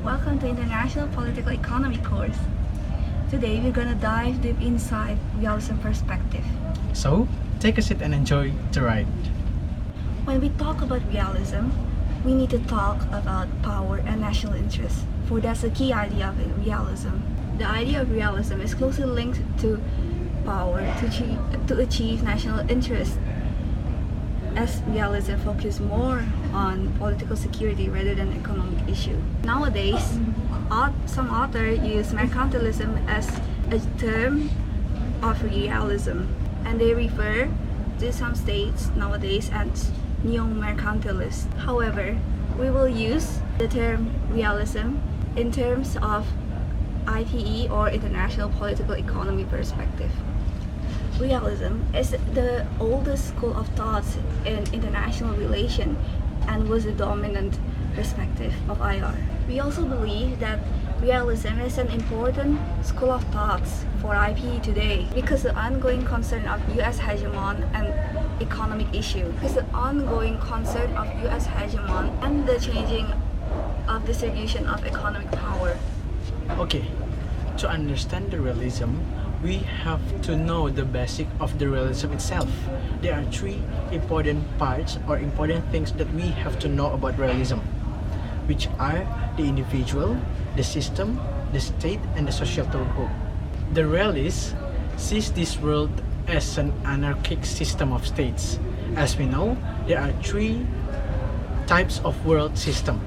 Welcome to International Political Economy course. Today we're gonna dive deep inside Realism Perspective. So, take a seat and enjoy the ride. When we talk about realism, we need to talk about power and national interest, for that's the key idea of realism. The idea of realism is closely linked to power to achieve national interest, as realism focuses more on political security rather than economic issue. Nowadays, some authors use mercantilism as a term of realism, and they refer to some states nowadays as neo-mercantilist. However, we will use the term realism in terms of IPE or International Political Economy perspective. Realism is the oldest school of thought in international relations and was the dominant perspective of IR. We also believe that realism is an important school of thoughts for IPE today because the ongoing concern of US hegemon and economic issue. Because the ongoing concern of US hegemon and the changing of distribution of economic power. Okay, to understand the realism, we have to know the basic of the realism itself. There are three important parts or important things that we have to know about realism, which are the individual, the system, the state, and the societal group. The realist sees this world as an anarchic system of states. As we know, there are three types of world system.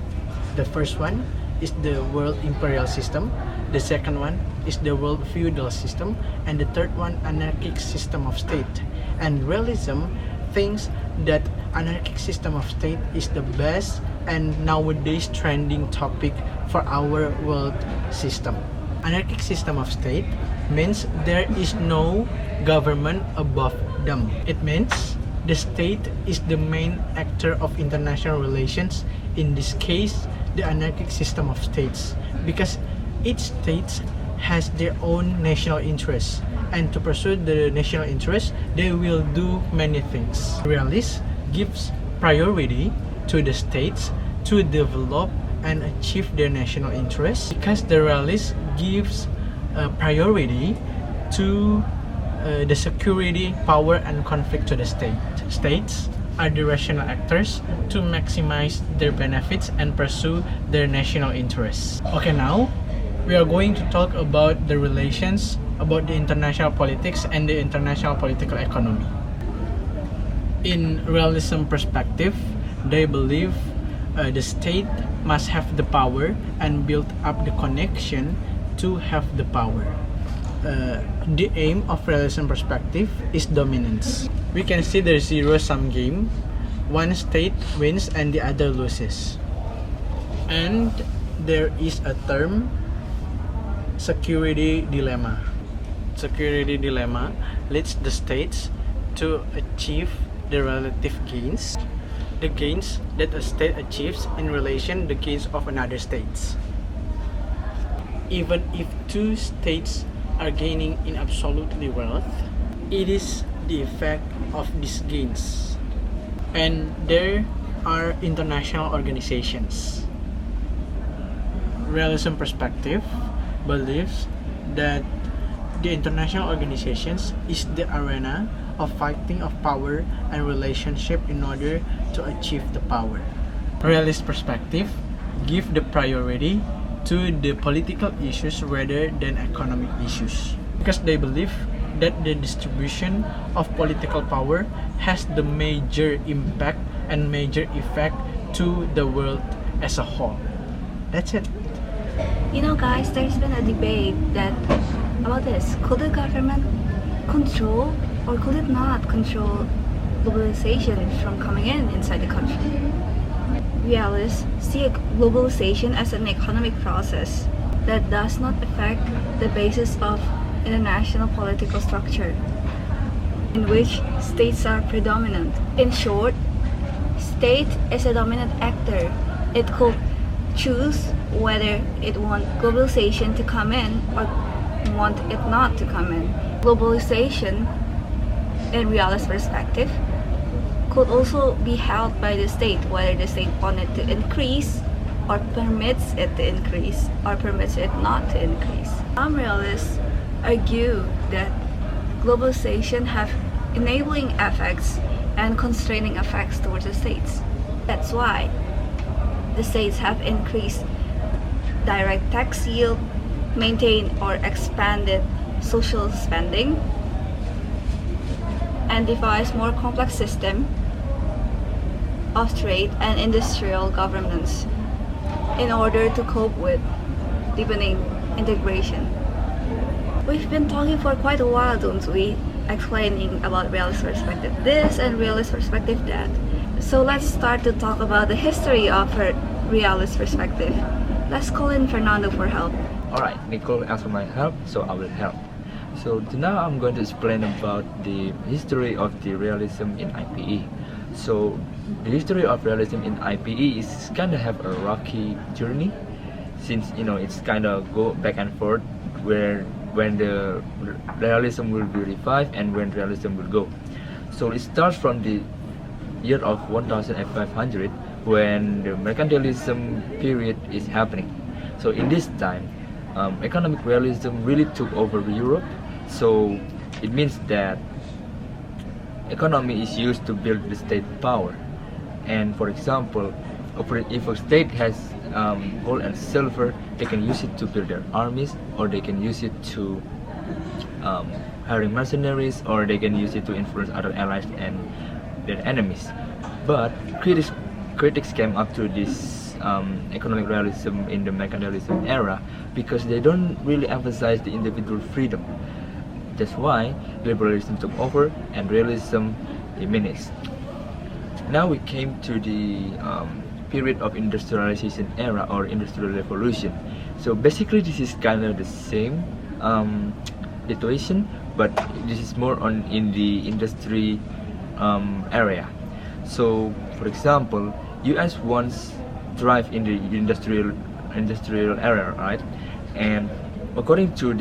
The first one is the world imperial system. The second one is the world feudal system, and the third one anarchic system of state. And realism thinks that anarchic system of state is the best and nowadays trending topic for our world system. Anarchic system of state means there is no government above them. It means the state is the main actor of international relations, in this case the anarchic system of states, because each state has their own national interests, and to pursue the national interest they will do many things. Realist gives priority to the states to develop and achieve their national interests, because the realist gives priority to the security, power, and conflict to the state. States are the rational actors to maximize their benefits and pursue their national interests. Okay, now we are going to talk about the relations about the international politics and the international political economy. In realism perspective, they believe the state must have the power and build up the connection to have the power. The aim of realism perspective is dominance. We can see the zero-sum game. One state wins and the other loses. And there is a term, security dilemma. Security dilemma leads the states to achieve the relative gains, the gains that a state achieves in relation to the gains of another states. Even if two states are gaining in absolutely wealth, it is the effect of these gains. And there are international organizations. Realism perspective believes that the international organizations is the arena of fighting of power and relationship in order to achieve the power. Realist perspective give the priority to the political issues rather than economic issues, because they believe that the distribution of political power has the major impact and major effect to the world as a whole. That's it. You know, guys, there's been a debate about this. Could the government control or could it not control globalization from coming inside the country? Realists see globalization as an economic process that does not affect the basis of international political structure, in which states are predominant. In short, state is a dominant actor. It could choose whether it wants globalization to come in or want it not to come in. Globalization, in realist perspective, could also be held by the state, whether the state wanted to increase or permits it to increase or permits it not to increase. Some realists argue that globalization have enabling effects and constraining effects towards the states. That's why the states have increased direct tax yield, maintained or expanded social spending, and devised more complex system of trade and industrial governance in order to cope with deepening integration. We've been talking for quite a while, don't we? Explaining about realist perspective this and realist perspective that. So let's start to talk about the history of her realist perspective. Let's call in Fernando for help. Alright, Nicole asked for my help, so I will help. So now I'm going to explain about the history of the realism in IPE. So the history of realism in IPE is kind of have a rocky journey, since it's kind of go back and forth where when the realism will be revived and when realism will go. So it starts from the year of 1500 when the mercantilism period is happening. So in this time, economic realism really took over Europe. So it means that economy is used to build the state power. And for example, if a state has gold and silver, they can use it to build their armies, or they can use it to hiring mercenaries, or they can use it to influence other allies and their enemies. But critics came up to this economic realism in the mercantilism era because they don't really emphasize the individual freedom. That's why liberalism took over and realism diminished. Now we came to the period of industrialization era or industrial revolution. So basically this is kind of the same situation, but this is more on in the industry area. So for example, US once thrive in the industrial era, right? And according to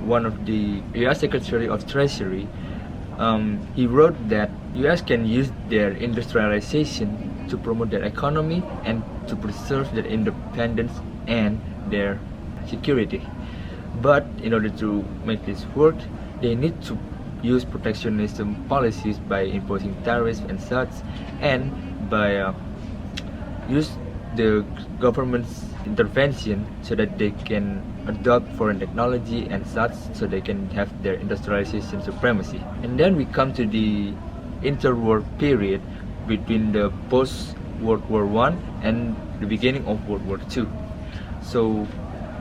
one of the US Secretary of Treasury, he wrote that US can use their industrialization to promote their economy and to preserve their independence and their security. But in order to make this work, they need to use protectionism policies by imposing tariffs and such, and by use the government's intervention so that they can adopt foreign technology and such, so they can have their industrialization supremacy. And then we come to the interwar period between the post-World War I and the beginning of World War II. So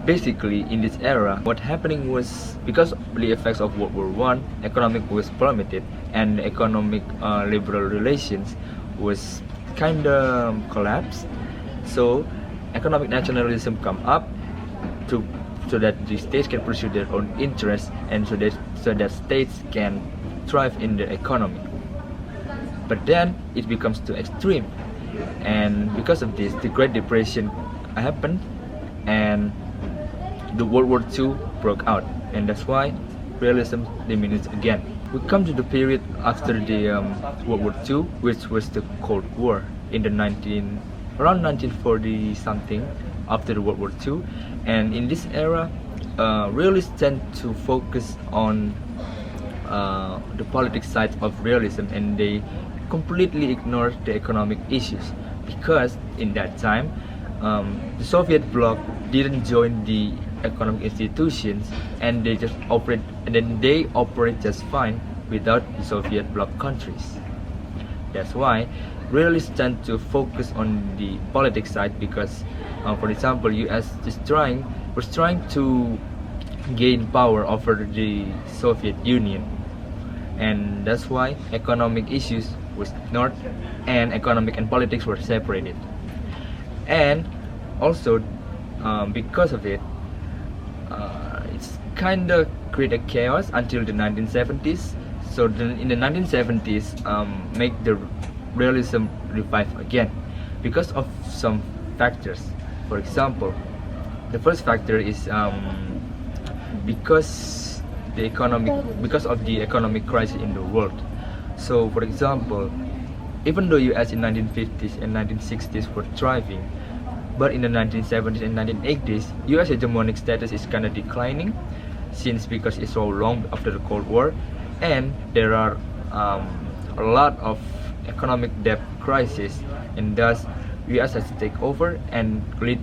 basically in this era, what happening was, because of the effects of World War I, economic was plummeted and economic liberal relations was kind of collapsed. So economic nationalism come up so that the states can pursue their own interests, and so that states can thrive in the economy. But then it becomes too extreme, and because of this, the Great Depression happened and the World War II broke out, and that's why realism diminished again. We come to the period after the World War II, which was the Cold War in the around 1940 something, after the World War II. And in this era, realists tend to focus on the politics side of realism, and they completely ignore the economic issues, because in that time the Soviet bloc didn't join the economic institutions, and they operate just fine without the Soviet bloc countries. That's why realists tend to focus on the politics side, because for example, US was trying to gain power over the Soviet Union, and that's why economic issues was ignored and economic and politics were separated. And also because of it, it's kind of created chaos until the 1970s. So then in the 1970s, make the realism revive again because of some factors. For example, the first factor is because of the economic crisis in the world. So for example, even though US in 1950s and 1960s were thriving, But in the 1970s and 1980s, US hegemonic status is kind of declining since because it's so long after the Cold War, and there are a lot of economic debt crisis, and thus US has to take over and lead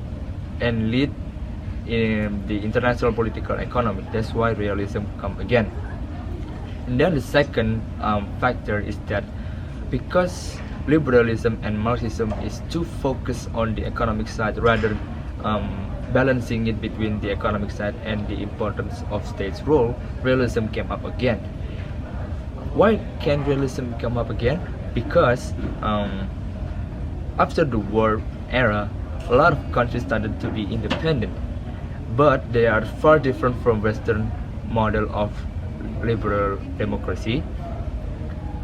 in the international political economy. That's why realism come again. And then the second factor is that because liberalism and Marxism is too focused on the economic side rather balancing it between the economic side and the importance of state's role, realism came up again. Why can realism come up again? Because after the war era, a lot of countries started to be independent, but they are far different from Western model of liberal democracy,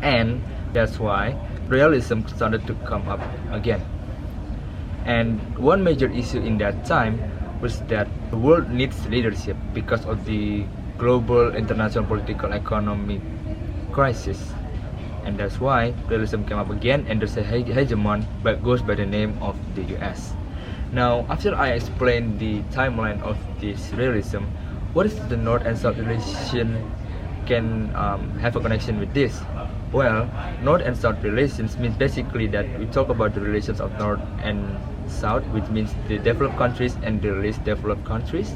and that's why realism started to come up again. And one major issue in that time was that the world needs leadership because of the global international political economic crisis, and that's why realism came up again, and there's a hegemon that goes by the name of the US. Now, after I explain the timeline of this realism, what is the North and South relation can have a connection with this? Well, North and South relations means basically that we talk about the relations of North and South, which means the developed countries and the least developed countries.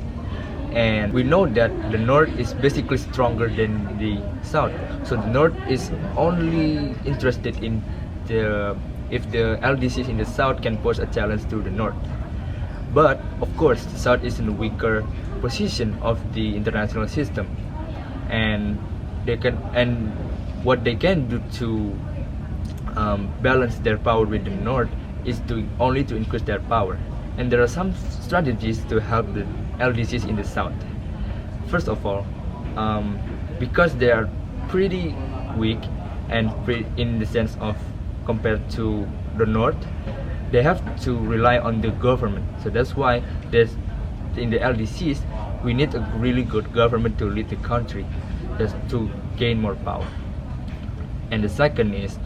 And we know that the North is basically stronger than the South. So the North is only interested in if the LDCs in the South can pose a challenge to the North. But of course, the South is in a weaker position of the international system, and what they can do to balance their power with the North is to increase their power. And there are some strategies to help the LDCs in the South. First of all, because they are pretty weak and in the sense of compared to the North, they have to rely on the government. So that's why in the LDCs we need a really good government to lead the country, just to gain more power. And the second is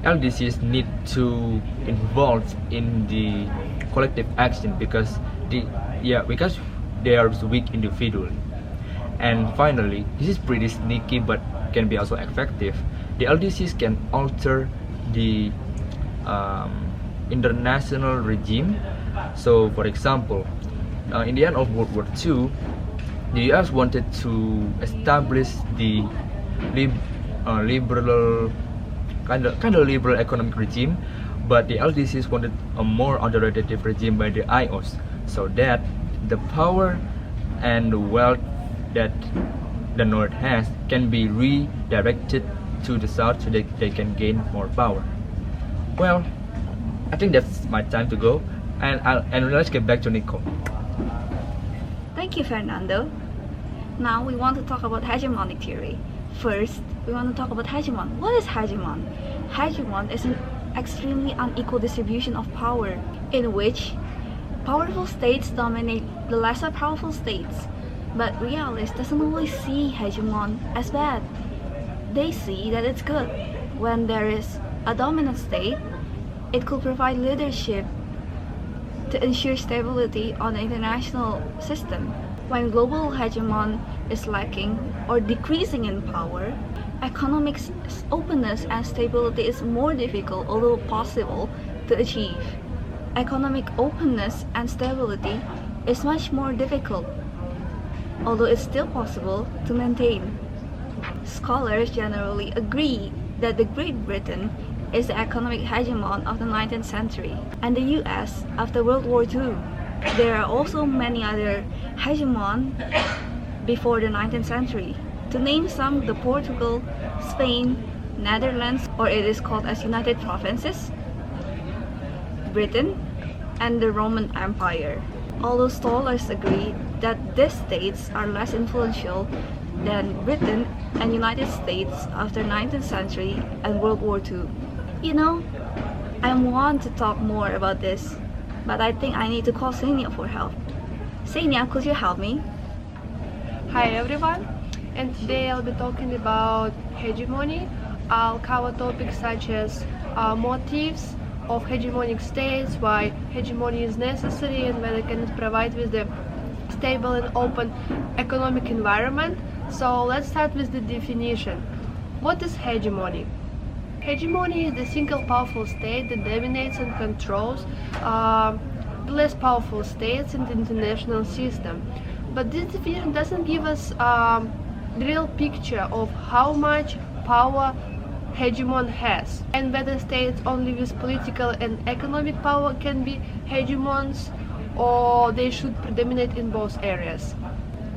LDCs need to involve in the collective action because they are weak individually. And finally, this is pretty sneaky but can be also effective. The LDCs can alter the international regime. So, for example, in the end of World War II, the US wanted to establish the liberal kind of liberal economic regime, but the LDCs wanted a more authoritative regime by the IOs, so that the power and the wealth that the North has can be redirected to the South so that they can gain more power. Well, I think that's my time to go, and let's get back to Nicole. Thank you, Fernando. Now we want to talk about hegemonic theory. First, we want to talk about hegemon. What is hegemon? Hegemon is an extremely unequal distribution of power in which powerful states dominate the lesser powerful states. But realists doesn't always see hegemon as bad. They see that it's good. When there is a dominant state, it could provide leadership to ensure stability on the international system. When global hegemon is lacking or decreasing in power, economic openness and stability is more difficult, although possible, to achieve. Economic openness and stability is much more difficult, although it's still possible to maintain. Scholars generally agree that the Great Britain is the economic hegemon of the 19th century, and the US after World War II. There are also many other hegemons before the 19th century. To name some, the Portugal, Spain, Netherlands, or it is called as United Provinces, Britain, and the Roman Empire. Although scholars agree that these states are less influential than Britain and United States after 19th century and World War II. You know, I want to talk more about this, but I think I need to call Kseniia for help. Kseniia, could you help me? Hi everyone, and today I'll be talking about hegemony. I'll cover topics such as motives, of hegemonic states, why hegemony is necessary, and whether can it provide with the stable and open economic environment. So let's start with the definition. What is hegemony? Hegemony is the single powerful state that dominates and controls the less powerful states in the international system. But this definition doesn't give us the real picture of how much power hegemon has, and whether states only with political and economic power can be hegemons, or they should predominate in both areas.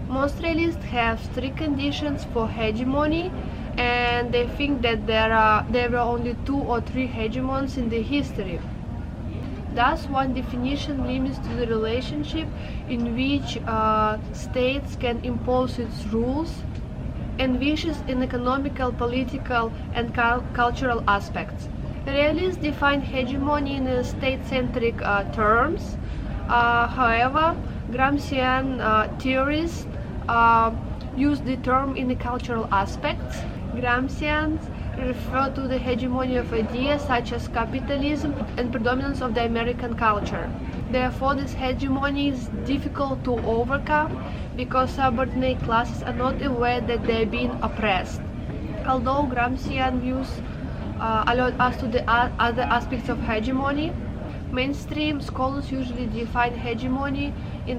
Most realists have strict conditions for hegemony, and they think that there were only 2 or 3 hegemons in the history. Thus, one definition limits to the relationship in which states can impose its rules and wishes in economical, political, and cultural aspects. Realists define hegemony in state-centric terms. However, Gramscian theorists use the term in the cultural aspects. Gramscians refer to the hegemony of ideas such as capitalism and predominance of the American culture. Therefore, this hegemony is difficult to overcome because subordinate classes are not aware that they are being oppressed. Although Gramscian views alert us to the other aspects of hegemony, mainstream scholars usually define hegemony in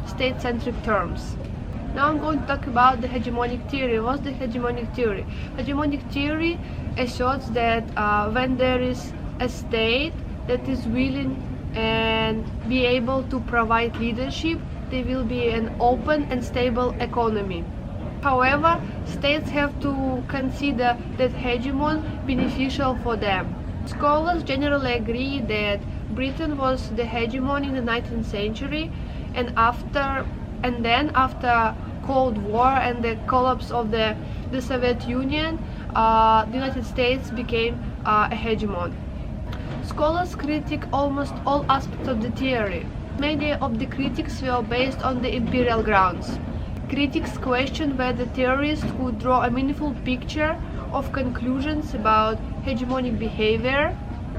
state-centric terms. Now I'm going to talk about the hegemonic theory. What's the hegemonic theory? Hegemonic theory asserts that when there is a state that is willing and be able to provide leadership, there will be an open and stable economy. However, states have to consider that hegemon beneficial for them. Scholars generally agree that Britain was the hegemon in the 19th century, and then after Cold War and the collapse of the Soviet Union, the United States became a hegemon. Scholars critique almost all aspects of the theory. Many of the critiques were based on the empirical grounds. Critics question whether theorists could draw a meaningful picture of conclusions about hegemonic behavior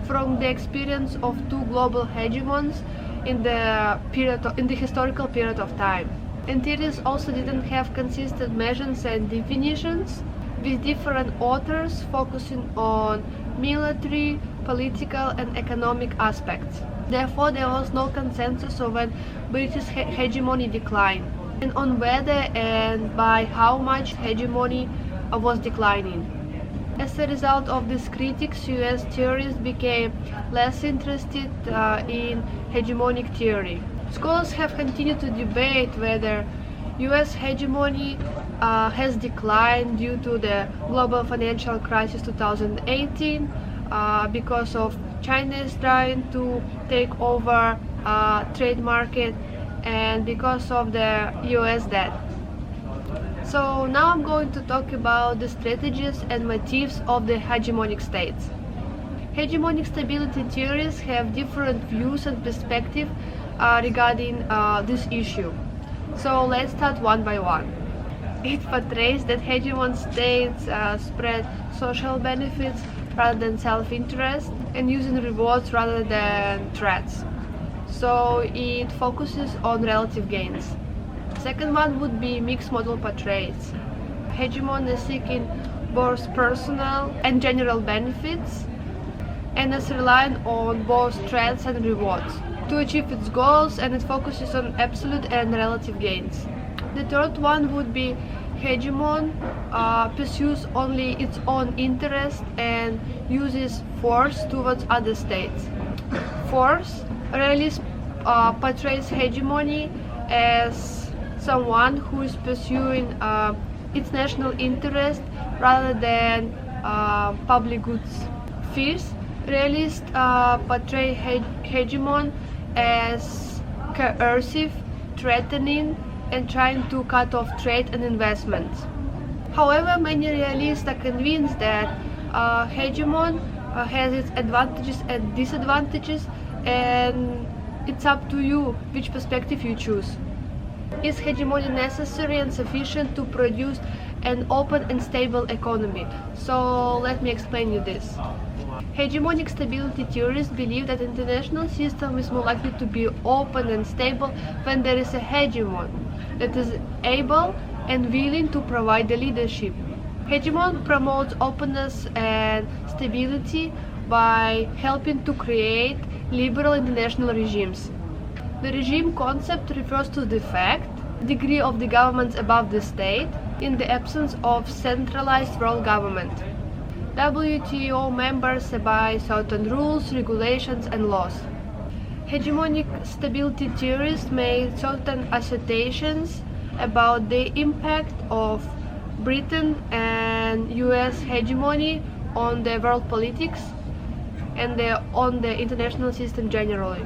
from the experience of 2 global hegemons in the historical period of time. And theorists also didn't have consistent measures and definitions, with different authors focusing on military, political, and economic aspects. Therefore, there was no consensus on when British hegemony declined, and on whether and by how much hegemony was declining. As a result of these critiques, US theorists became less interested in hegemonic theory. Scholars have continued to debate whether US hegemony has declined due to the global financial crisis 2018, because of China is trying to take over trade market, and because of the US debt. So now I'm going to talk about the strategies and motives of the hegemonic states. Hegemonic stability theories have different views and perspectives regarding this issue. So let's start one by one. It portrays that hegemon states spread social benefits rather than self-interest and using rewards rather than threats. So it focuses on relative gains. Second one would be mixed model portraits. Hegemon is seeking both personal and general benefits and is relying on both threats and rewards to achieve its goals, and it focuses on absolute and relative gains. The third one would be hegemon pursues only its own interest and uses force towards other states. Fourth, realist portrays hegemony as someone who is pursuing its national interest rather than public goods. Fifth, realists portray hegemon as coercive, threatening, and trying to cut off trade and investments. However, many realists are convinced that hegemon has its advantages and disadvantages, and it's up to you which perspective you choose. Is hegemony necessary and sufficient to produce and open and stable economy. So let me explain you this. Hegemonic stability theorists believe that international system is more likely to be open and stable when there is a hegemon that is able and willing to provide the leadership. Hegemon promotes openness and stability by helping to create liberal international regimes. The regime concept refers to the fact, degree of the governments above the state, in the absence of centralized world government. WTO members abide certain rules, regulations and laws. Hegemonic stability theorists made certain assertions about the impact of Britain and US hegemony on the world politics and on the international system generally.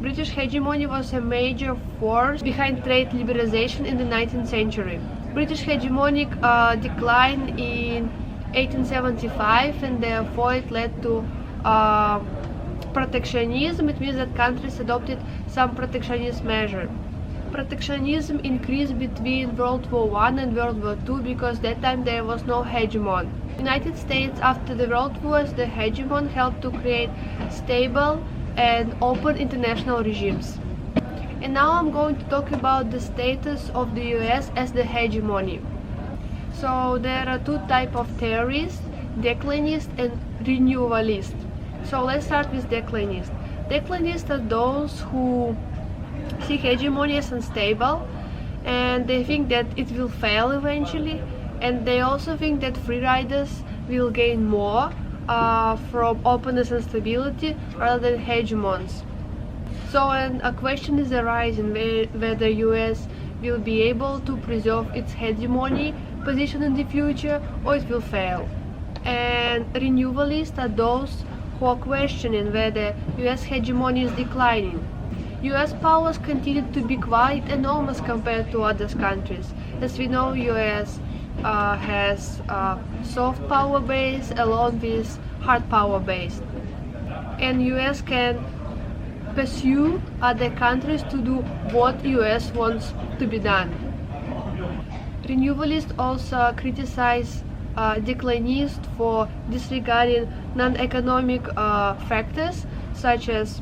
British hegemony was a major force behind trade liberalization in the 19th century. British hegemonic declined in 1875 and therefore it led to protectionism. It means that countries adopted some protectionist measure. Protectionism increased between World War I and World War II because that time there was no hegemon. United States after the World Wars, the hegemon helped to create stable and open international regimes. And now I'm going to talk about the status of the US as the hegemony. So there are two types of theorists, declinist and renewalist. So let's start with declinist. Declinists are those who see hegemony as unstable and they think that it will fail eventually, and they also think that free riders will gain more from openness and stability rather than hegemons. So a question is arising whether US will be able to preserve its hegemony position in the future or it will fail. And renewalists are those who are questioning whether US hegemony is declining. US powers continue to be quite enormous compared to other countries. As we know, US has soft power base along with hard power base. And US can pursue other countries to do what US wants to be done. Renewalists also criticize declinists for disregarding non-economic factors such as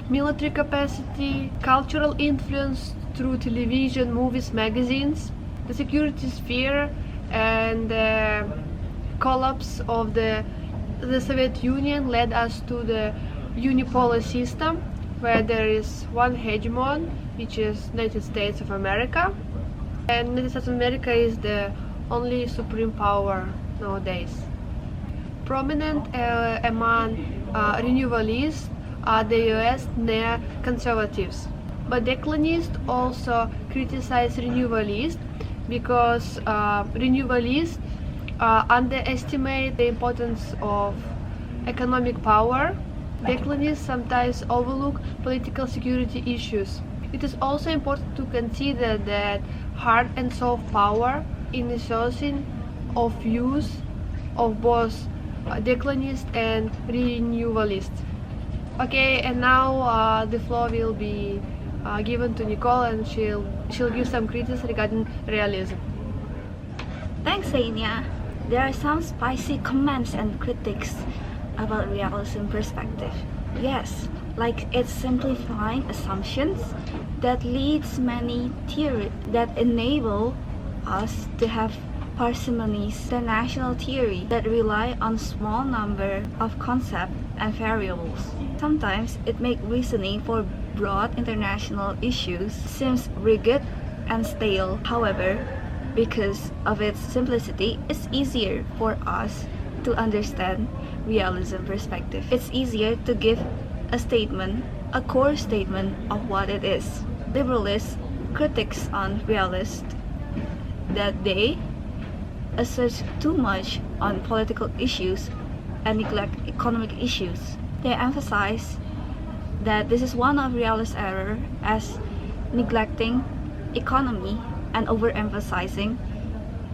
military capacity, cultural influence through television, movies, magazines, the security sphere, and the collapse of the Soviet Union led us to the unipolar system where there is one hegemon, which is United States of America. And United States of America is the only supreme power nowadays. Prominent among renewalists are the US neo-conservatives. But declinists also criticize renewalists because renewalists underestimate the importance of economic power. Declinists sometimes overlook political security issues. It is also important to consider that hard and soft power in the sourcing of views of both declinists and renewalists. Okay, and now the floor will be given to Nicole, and she'll give some criticism regarding realism. Thanks, Kseniia. There are some spicy comments and critics about realism perspective. Yes, like it's simplifying assumptions that leads many theories that enable us to have parsimonies, international theory that rely on small number of concepts and variables. Sometimes it makes reasoning for broad international issues seems rigid and stale. However, because of its simplicity, it's easier for us to understand realism perspective. It's easier to give a statement, a core statement of what it is. Liberalist critics on realists that they assert too much on political issues and neglect economic issues. They emphasize that this is one of realist error as neglecting economy and overemphasizing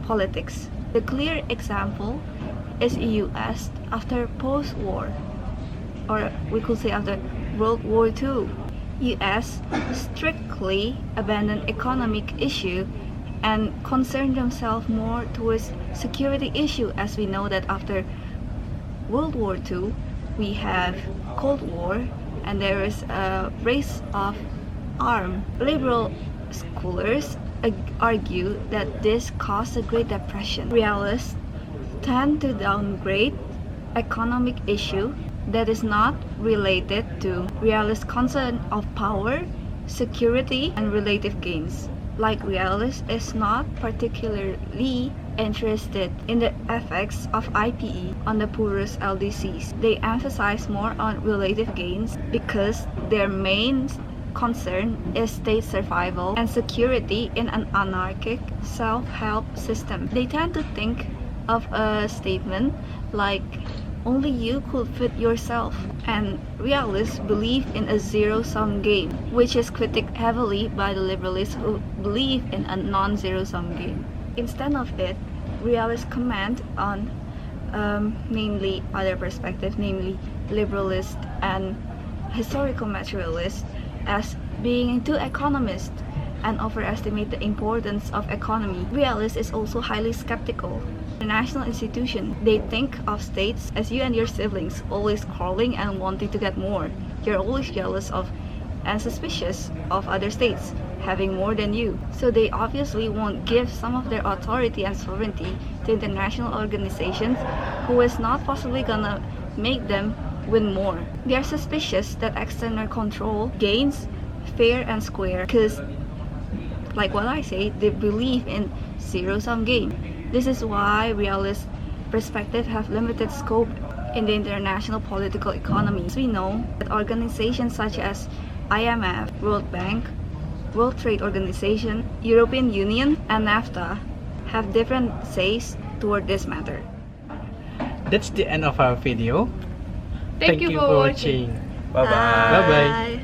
politics. The clear example is US after post-war, or we could say after World War II. US strictly abandoned economic issue and concern themselves more towards security issue, as we know that after World War II we have Cold War and there is a race of arms. Liberal scholars argue that this caused a Great Depression. Realists tend to downgrade economic issue that is not related to realist concern of power, security, and relative gains. Like realist is not particularly interested in the effects of IPE on the poorest LDCs. They emphasize more on relative gains because their main concern is state survival and security in an anarchic self-help system. They tend to think of a statement like only you could fit yourself, and realists believe in a zero-sum game, which is critiqued heavily by the liberalists who believe in a non-zero-sum game. Instead of it, realists comment on namely other perspectives, namely liberalist and historical materialist, as being too economist and overestimate the importance of economy. Realist is also highly skeptical. The national institution, they think of states as you and your siblings, always quarreling and wanting to get more. You're always jealous of and suspicious of other states having more than you. So they obviously won't give some of their authority and sovereignty to international organizations who is not possibly gonna make them win more. They are suspicious that external control gains fair and square because, like what I say, they believe in zero-sum game. This is why realist perspective have limited scope in the international political economy. We know that organizations such as IMF, World Bank, World Trade Organization, European Union, and NAFTA have different says toward this matter. That's the end of our video. Thank you for watching. Bye bye. Bye bye.